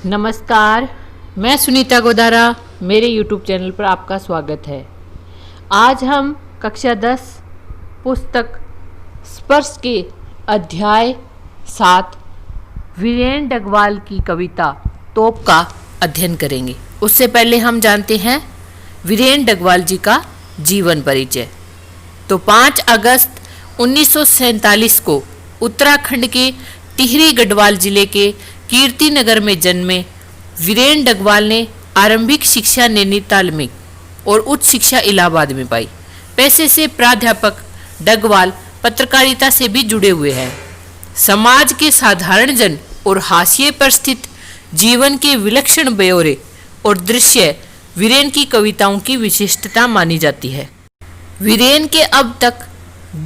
नमस्कार, मैं सुनीता गोदारा। मेरे YouTube चैनल पर आपका स्वागत है। आज हम कक्षा 10 पुस्तक स्पर्श के अध्याय 7 वीरेन डगवाल की कविता तोप का अध्ययन करेंगे। उससे पहले हम जानते हैं वीरेन डगवाल जी का जीवन परिचय। तो 5 अगस्त 1947 को उत्तराखंड के टिहरी गढ़वाल जिले के कीर्ति नगर में जन्मे वीरेन डगवाल ने आरंभिक शिक्षा नैनीताल में और उच्च शिक्षा इलाहाबाद में पाई। पेशे से प्राध्यापक डगवाल पत्रकारिता से भी जुड़े हुए हैं। समाज के साधारण जन और हाशिए पर स्थित जीवन के विलक्षण ब्यौरे और दृश्य वीरेन की कविताओं की विशिष्टता मानी जाती है। वीरेन के अब तक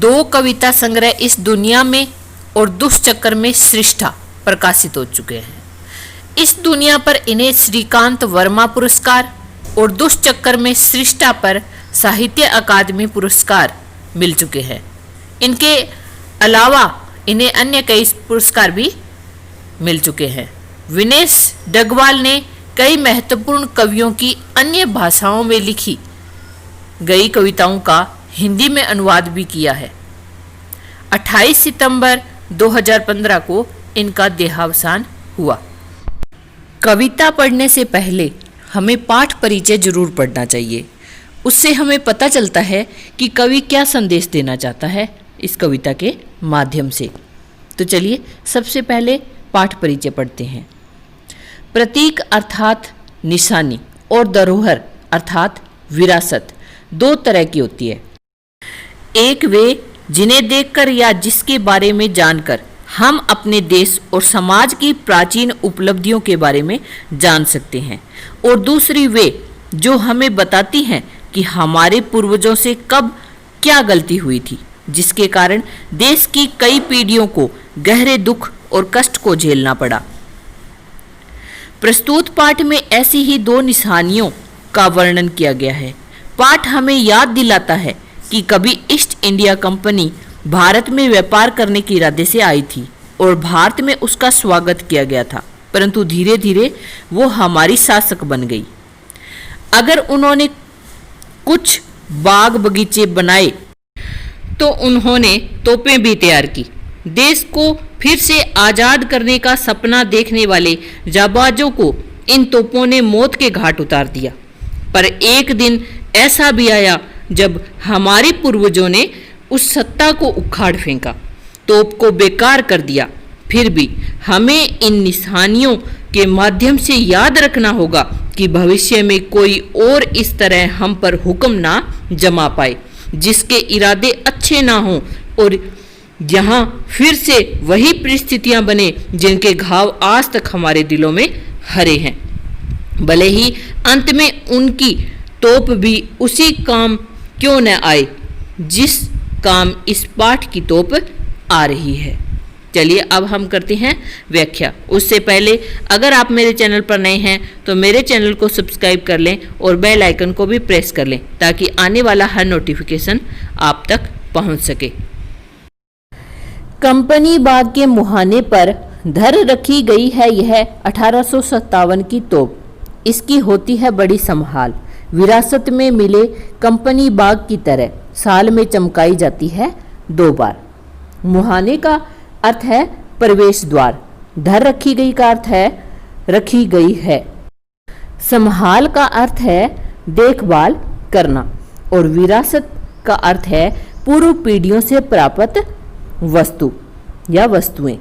2 कविता संग्रह इस दुनिया में और दुष्चक्र में सृष्टा प्रकाशित हो चुके हैं। इस दुनिया पर इन्हें श्रीकांत वर्मा पुरस्कार और दुष्चक्र में सृष्टा पर साहित्य अकादमी पुरस्कार मिल चुके हैं। इनके अलावा इन्हें अन्य कई पुरस्कार भी मिल चुके हैं। विनेश डगवाल ने कई महत्वपूर्ण कवियों की अन्य भाषाओं में लिखी गई कविताओं का हिंदी में अनुवाद भी किया है। 28 सितंबर 2015 को इनका देहावसान हुआ। कविता पढ़ने से पहले हमें पाठ परिचय जरूर पढ़ना चाहिए। उससे हमें पता चलता है कि कवि क्या संदेश देना चाहता है इस कविता के माध्यम से। तो चलिए सबसे पहले पाठ परिचय पढ़ते हैं। प्रतीक अर्थात निशानी और धरोहर अर्थात विरासत 2 तरह की होती है। एक वे जिन्हें देखकर या जिसके बारे में जानकर हम अपने देश और समाज की प्राचीन उपलब्धियों के बारे में जान सकते हैं, और दूसरी वे जो हमें बताती हैं कि हमारे पूर्वजों से कब क्या गलती हुई थी, जिसके कारण देश की कई पीढ़ियों को गहरे दुख और कष्ट को झेलना पड़ा। प्रस्तुत पाठ में ऐसी ही 2 निशानियों का वर्णन किया गया है। पाठ हमें याद दिलाता है कि कभी ईस्ट इंडिया कंपनी भारत में व्यापार करने के इरादे से आई थी और भारत में उसका स्वागत किया गया था, परंतु धीरे धीरे वो हमारी शासक बन गई। अगर उन्होंने कुछ बाग बगीचे बनाए तो उन्होंने तोपें भी तैयार की। देश को फिर से आजाद करने का सपना देखने वाले जाबाजों को इन तोपों ने मौत के घाट उतार दिया। पर एक दिन ऐसा भी आया जब हमारे पूर्वजों ने उस सत्ता को उखाड़ फेंका, तोप को बेकार कर दिया। फिर भी हमें इन निशानियों के माध्यम से याद रखना होगा कि भविष्य में कोई और इस तरह हम पर हुक्म ना जमा पाए, जिसके इरादे अच्छे ना हों और यहाँ फिर से वही परिस्थितियां बने जिनके घाव आज तक हमारे दिलों में हरे हैं। भले ही अंत में उनकी तोप भी उसी काम क्यों न आए जिस काम इस पाठ की तोप आ रही है। चलिए अब हम करते हैं व्याख्या। उससे पहले अगर आप मेरे चैनल पर नए हैं तो मेरे चैनल को सब्सक्राइब कर लें और बेल आइकन को भी प्रेस कर लें ताकि आने वाला हर नोटिफिकेशन आप तक पहुंच सके। कंपनी बाग के मुहाने पर धर रखी गई है यह 1857 की तोप। इसकी होती है बड़ी संभाल, विरासत में मिले कंपनी बाग की तरह साल में चमकाई जाती है 2 बार। मुहाने का अर्थ है प्रवेश द्वार, धर रखी गई का अर्थ है रखी गई है, संभाल का अर्थ है देखभाल करना, और विरासत का अर्थ है पूर्व पीढ़ियों से प्राप्त वस्तु या वस्तुएं।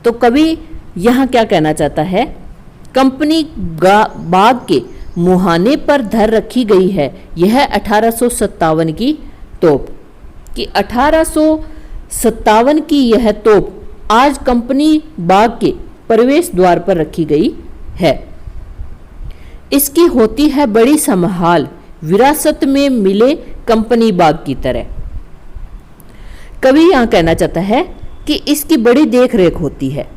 तो कवि यहाँ क्या कहना चाहता है? कंपनी बाग के मुहाने पर धर रखी गई है यह 1857 की तोप। कि 1857 की यह तोप आज कंपनी बाग के प्रवेश द्वार पर रखी गई है। इसकी होती है बड़ी संभाल, विरासत में मिले कंपनी बाग की तरह। कवि यहाँ कहना चाहता है कि इसकी बड़ी देख रेख होती है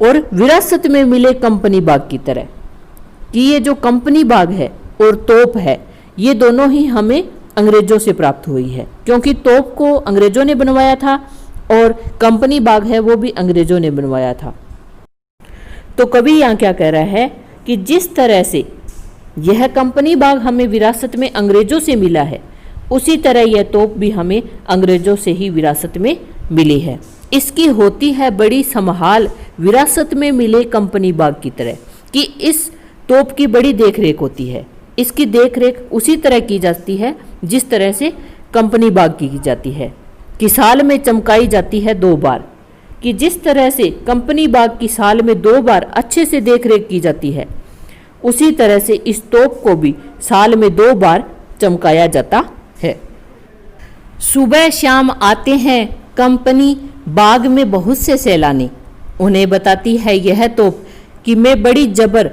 और विरासत में मिले कंपनी बाग की तरह। कि ये जो कंपनी बाग है और तोप है ये दोनों ही हमें अंग्रेजों से प्राप्त हुई है, क्योंकि तोप को अंग्रेजों ने बनवाया था और कंपनी बाग है वो भी अंग्रेजों ने बनवाया था। तो कवि यहाँ क्या कह रहा है कि जिस तरह से यह कंपनी बाग हमें विरासत में अंग्रेजों से मिला है, उसी तरह यह तोप भी हमें अंग्रेजों से ही विरासत में मिली है। इसकी होती है बड़ी संभाल विरासत में मिले कंपनी बाग की तरह, कि इस तोप की बड़ी देखरेख होती है। इसकी देखरेख उसी तरह की जाती है जिस तरह से कंपनी बाग की जाती है, कि साल में चमकाई जाती है 2 बार, कि जिस तरह से कंपनी बाग की साल में 2 बार अच्छे से देखरेख की जाती है, उसी तरह से इस तोप को भी साल में 2 बार चमकाया जाता है। सुबह शाम आते हैं कंपनी बाग में बहुत से सैलानी, उन्हें बताती है यह तोप कि मैं बड़ी जबर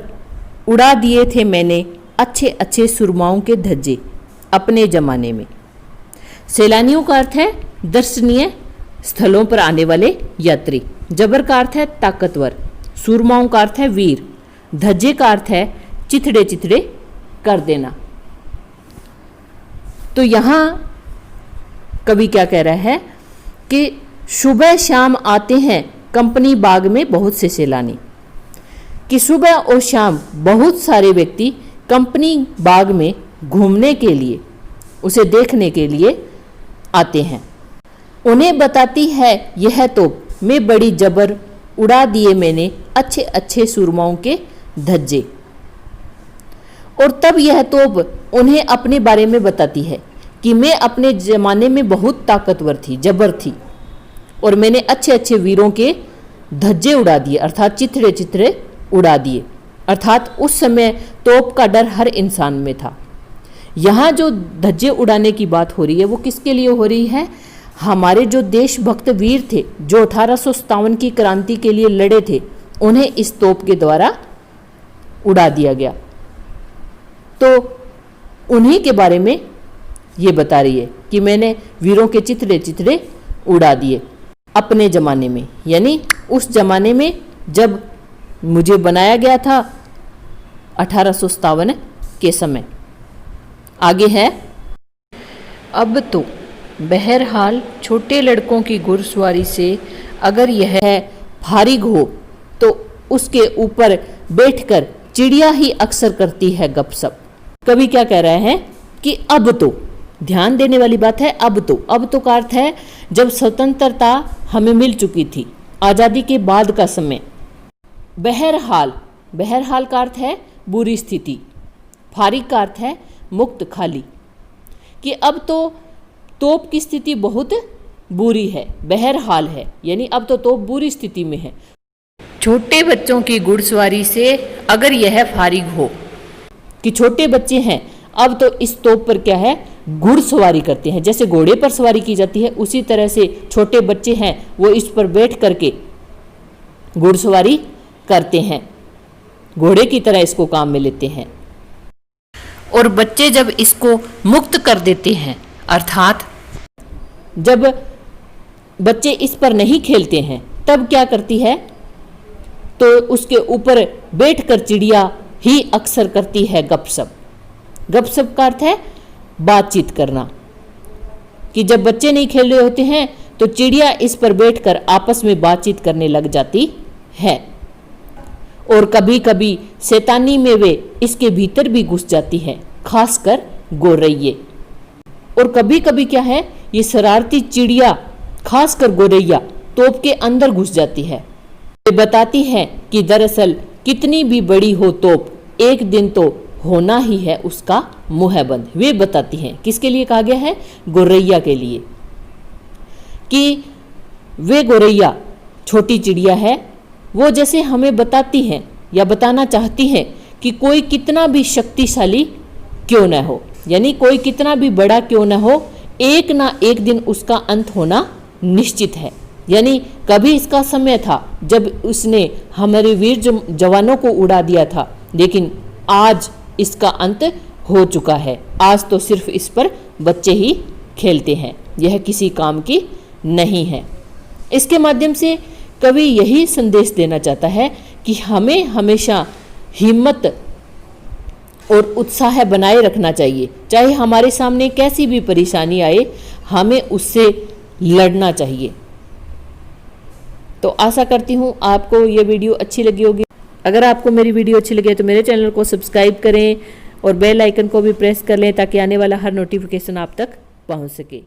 उड़ा दिए थे मैंने अच्छे अच्छे सुरमाओं के धज्जे अपने ज़माने में। सैलानियों का अर्थ है दर्शनीय स्थलों पर आने वाले यात्री। जबर का अर्थ है ताकतवर, सुरमाओं का अर्थ है वीर, धज्जे का अर्थ है चिथड़े चिथड़े कर देना। तो यहाँ कवि क्या कह रहा है कि सुबह शाम आते हैं कंपनी बाग में बहुत से सैलानी, कि सुबह और शाम बहुत सारे व्यक्ति कंपनी बाग में घूमने के लिए, उसे देखने के लिए आते हैं। उन्हें बताती है यह तोप मैं बड़ी जबर उड़ा दिए मैंने अच्छे अच्छे सुरमाओं के धज्जे। और तब यह तोप उन्हें अपने बारे में बताती है कि मैं अपने ज़माने में बहुत ताकतवर थी, जबर थी, और मैंने अच्छे अच्छे वीरों के धज्जे उड़ा दिए, अर्थात चिथड़े चिथड़े उड़ा दिए। अर्थात उस समय तोप का डर हर इंसान में था। यहाँ जो धज्जे उड़ाने की बात हो रही है वो किसके लिए हो रही है? हमारे जो देशभक्त वीर थे, जो 1857 की क्रांति के लिए लड़े थे, उन्हें इस तोप के द्वारा उड़ा दिया गया। तो उन्हीं के बारे में ये बता रही है कि मैंने वीरों के चिथड़े चिथड़े उड़ा दिए अपने ज़माने में, यानी उस ज़माने में जब मुझे बनाया गया था 1857 के समय। आगे है, अब तो बहरहाल छोटे लड़कों की घुड़सवारी से अगर यह फारिग हो तो उसके ऊपर बैठकर चिड़िया ही अक्सर करती है गपशप। कवि क्या कह रहे हैं कि अब तो, ध्यान देने वाली बात है अब तो का अर्थ है जब स्वतंत्रता हमें मिल चुकी थी, आज़ादी के बाद का समय। बहरहाल का अर्थ है बुरी स्थिति, फारिग का अर्थ है मुक्त, खाली, कि अब तो तोप की स्थिति बहुत बुरी है, बहरहाल है, यानी अब तो तोप बुरी स्थिति में है। छोटे बच्चों की घुड़सवारी से अगर यह फारिग हो, कि छोटे बच्चे हैं अब तो इस तोप पर क्या है, घुड़सवारी करते हैं। जैसे घोड़े पर सवारी की जाती है, उसी तरह से छोटे बच्चे हैं वो इस पर बैठ करके घुड़सवारी करते हैं, घोड़े की तरह इसको काम में लेते हैं। और बच्चे जब इसको मुक्त कर देते हैं, अर्थात जब बच्चे इस पर नहीं खेलते हैं, तब क्या करती है, तो उसके ऊपर बैठकर चिड़िया ही अक्सर करती है गपशप। गपशप का अर्थ है बातचीत करना, कि जब बच्चे नहीं खेल रहे होते हैं तो चिड़िया इस पर बैठकर आपस में बातचीत करने लग जाती है। और कभी कभी शैतानी में वे इसके भीतर भी घुस जाती है, खासकर गोरैये। और कभी कभी क्या है, ये शरारती चिड़िया खासकर गोरैया तोप के अंदर घुस जाती है। वे बताती है कि दरअसल कितनी भी बड़ी हो तोप, एक दिन तो होना ही है उसका मुँह बंद। वे बताती हैं, किसके लिए कहा गया है, गोरैया के लिए, कि वे गोरैया छोटी चिड़िया है, वो जैसे हमें बताती हैं या बताना चाहती हैं कि कोई कितना भी शक्तिशाली क्यों न हो, यानी कोई कितना भी बड़ा क्यों न हो, एक ना एक दिन उसका अंत होना निश्चित है। यानी कभी इसका समय था जब उसने हमारे वीर जवानों को उड़ा दिया था, लेकिन आज इसका अंत हो चुका है। आज तो सिर्फ इस पर बच्चे ही खेलते हैं, यह किसी काम की नहीं है। इसके माध्यम से कवि यही संदेश देना चाहता है कि हमें हमेशा हिम्मत और उत्साह बनाए रखना चाहिए, चाहे हमारे सामने कैसी भी परेशानी आए, हमें उससे लड़ना चाहिए। तो आशा करती हूँ आपको ये वीडियो अच्छी लगी होगी। अगर आपको मेरी वीडियो अच्छी लगे तो मेरे चैनल को सब्सक्राइब करें और बेल आइकन को भी प्रेस कर लें ताकि आने वाला हर नोटिफिकेशन आप तक पहुंच सके।